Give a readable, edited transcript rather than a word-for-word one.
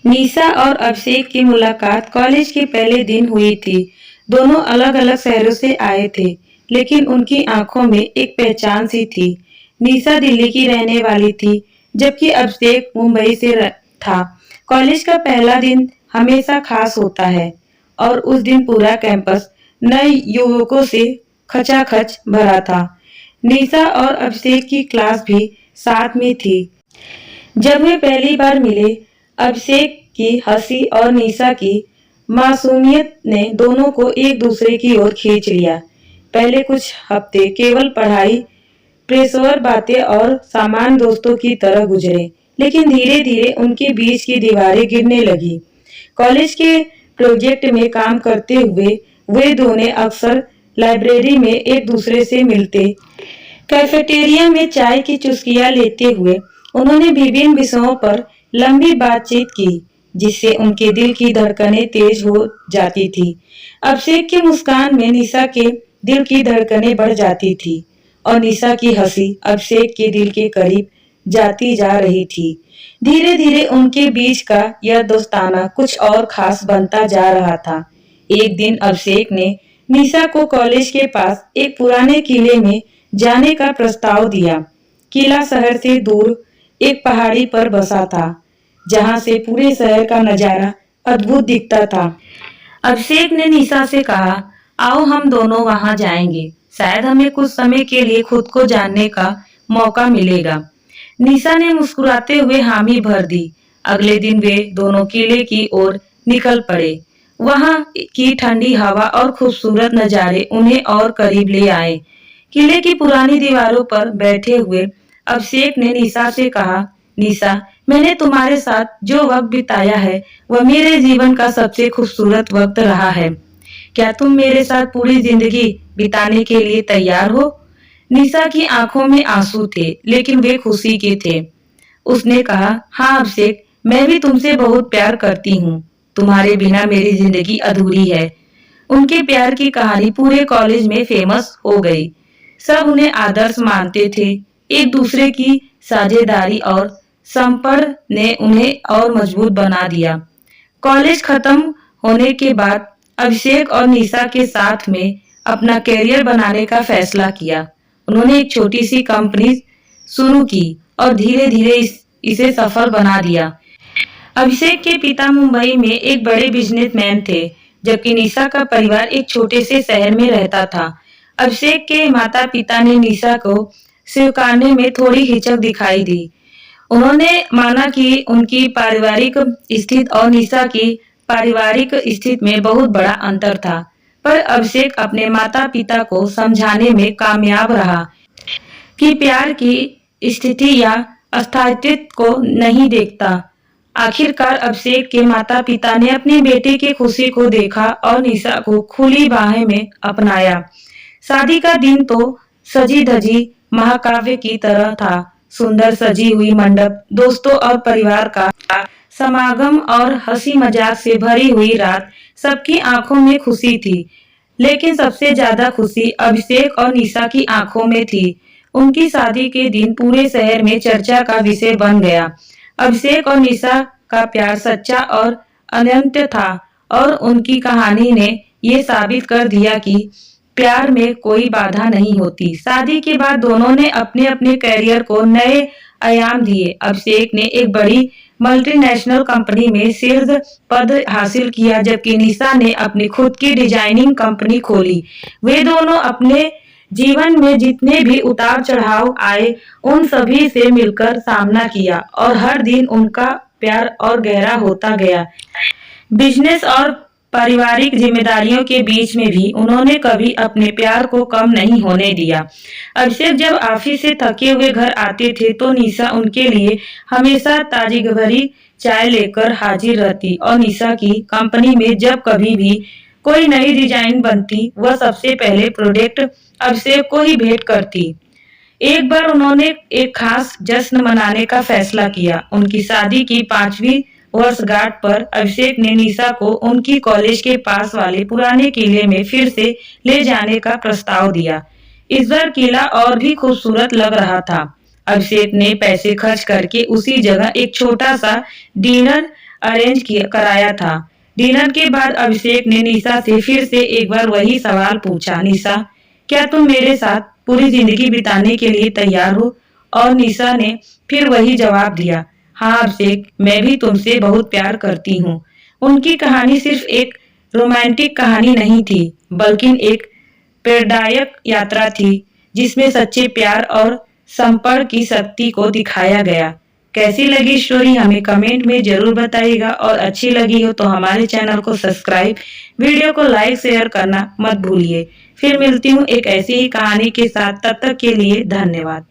निशा और अभिषेक की मुलाकात कॉलेज के पहले दिन हुई थी। दोनों अलग-अलग शहरों से आए थे, लेकिन उनकी आंखों में एक पहचान सी थी। निशा दिल्ली की रहने वाली थी, जबकि अभिषेक मुंबई से था। कॉलेज का पहला दिन हमेशा खास होता है और उस दिन पूरा कैंपस नए युवकों से खचाखच भरा था। निशा और अभिषेक की क्लास भी साथ में थी। जब वे पहली बार मिले, अभिषेक की हंसी और निशा की मासूमियत ने दोनों को एक दूसरे की ओर खींच लिया। पहले कुछ हफ्ते केवल पढ़ाई, पेशेवर बातें और सामान्य दोस्तों की तरह गुजरे, लेकिन धीरे धीरे उनके बीच की दीवारें गिरने लगी। कॉलेज के प्रोजेक्ट में काम करते हुए वे दोनों अक्सर लाइब्रेरी में एक दूसरे से मिलते। कैफेटेरिया में चाय की चुस्कियां लेते हुए उन्होंने विभिन्न विषयों पर लंबी बातचीत की, जिससे उनके दिल की धड़कनें तेज हो जाती थी। अभिषेक की मुस्कान में निशा के दिल की धड़कनें बढ़ जाती थी और निशा की हंसी अभिषेक के दिल के करीब जाती जा रही थी। धीरे धीरे उनके बीच का यह दोस्ताना कुछ और खास बनता जा रहा था। एक दिन अभिषेक ने निशा को कॉलेज के पास एक पुराने किले में जाने का प्रस्ताव दिया। किला शहर से दूर एक पहाड़ी पर बसा था, जहां से पूरे शहर का नजारा अद्भुत दिखता था। अभिषेक ने निशा से कहा, आओ हम दोनों वहां जाएंगे, शायद हमें कुछ समय के लिए खुद को जानने का मौका मिलेगा। निशा ने मुस्कुराते हुए हामी भर दी। अगले दिन वे दोनों किले की ओर निकल पड़े। वहां की ठंडी हवा और खूबसूरत नजारे उन्हें और करीब ले आए। किले की पुरानी दीवारों पर बैठे हुए अभिषेक ने निशा से कहा, निशा, मैंने तुम्हारे साथ जो वक्त बिताया है वह मेरे जीवन का सबसे खूबसूरत वक्त रहा है। क्या तुम मेरे साथ पूरी जिंदगी बिताने के लिए तैयार हो? निशा की आंखों में आंसू थे, लेकिन वे खुशी के थे। उसने कहा, हाँ अभिषेक, मैं भी तुमसे बहुत प्यार करती हूँ। तुम्हारे बिना मेरी जिंदगी अधूरी है। उनके प्यार की कहानी पूरे कॉलेज में फेमस हो गई। सब उन्हें आदर्श मानते थे। एक दूसरे की साझेदारी और संपर्क ने उन्हें और मजबूत बना दिया। कॉलेज खत्म होने के बाद अभिषेक और निशा के साथ में अपना करियर बनाने का फैसला किया। उन्होंने एक छोटी सी कंपनी शुरू की और धीरे धीरे इसे सफल बना दिया। अभिषेक के पिता मुंबई में एक बड़े बिजनेसमैन थे, जबकि निशा का परिवार एक छोटे से शहर में रहता था। अभिषेक के माता पिता ने निशा को स्वीकारने में थोड़ी हिचक दिखाई दी। उन्होंने माना कि उनकी पारिवारिक स्थिति और निशा की पारिवारिक स्थिति में बहुत बड़ा अंतर था, पर अभिषेक अपने माता पिता को समझाने में कामयाब रहा कि प्यार की स्थिति या स्थायित्व को नहीं देखता। आखिरकार अभिषेक के माता पिता ने अपने बेटे की खुशी को देखा और निशा को खुली बाहें में अपनाया। शादी का दिन तो सजी धजी महाकाव्य की तरह था। सुंदर सजी हुई मंडप, दोस्तों और परिवार का समागम और हंसी मजाक से भरी हुई रात, सबकी आंखों में खुशी थी। लेकिन सबसे ज्यादा खुशी अभिषेक और निशा की आंखों में थी। उनकी शादी के दिन पूरे शहर में चर्चा का विषय बन गया। अभिषेक और निशा का प्यार सच्चा और अनंत था और उनकी कहानी ने ये साबित कर दिया कि प्यार में कोई बाधा नहीं होती। शादी के बाद दोनों ने अपने अपने करियर को नए आयाम दिए। अभिषेक ने एक बड़ी मल्टीनेशनल कंपनी में शीर्ष पद हासिल किया, जबकि निशा ने अपनी खुद की डिजाइनिंग कंपनी खोली। वे दोनों अपने जीवन में जितने भी उतार चढ़ाव आए उन सभी से मिलकर सामना किया और हर दिन उनका प्यार और गहरा होता गया। बिजनेस और पारिवारिक जिम्मेदारियों के बीच में भी उन्होंने कभी अपने प्यार को कम नहीं होने दिया। अभिषेक जब ऑफिस से थके हुए घर आते थे तो निशा उनके लिए हमेशा ताजी भरी चाय लेकर हाजिर रहती और निशा की कंपनी में जब कभी भी कोई नई डिजाइन बनती वह सबसे पहले प्रोडक्ट अभिषेक को ही भेंट करती। एक बार उन्होंने एक खास जश्न मनाने का फैसला किया। उनकी शादी की 5वीं वर्षगांठ पर अभिषेक ने निशा को उनकी कॉलेज के पास वाले पुराने किले में फिर से ले जाने का प्रस्ताव दिया। इस बार किला और भी खूबसूरत लग रहा था। अभिषेक ने पैसे खर्च करके उसी जगह एक छोटा सा डिनर अरेंज किया कराया था। डिनर के बाद अभिषेक ने निशा से फिर से एक बार वही सवाल पूछा, निशा क्या तुम मेरे साथ पूरी जिंदगी बिताने के लिए तैयार हो? और निशा ने फिर वही जवाब दिया, हाँ अभिषेक, मैं भी तुमसे बहुत प्यार करती हूँ। उनकी कहानी सिर्फ एक रोमांटिक कहानी नहीं थी, बल्कि एक प्रेरणादायक यात्रा थी जिसमें सच्चे प्यार और संपर्क की शक्ति को दिखाया गया। कैसी लगी स्टोरी हमें कमेंट में जरूर बताइएगा, और अच्छी लगी हो तो हमारे चैनल को सब्सक्राइब, वीडियो को लाइक शेयर करना मत भूलिए। फिर मिलती हूँ एक ऐसी ही कहानी के साथ, तब तक के लिए धन्यवाद।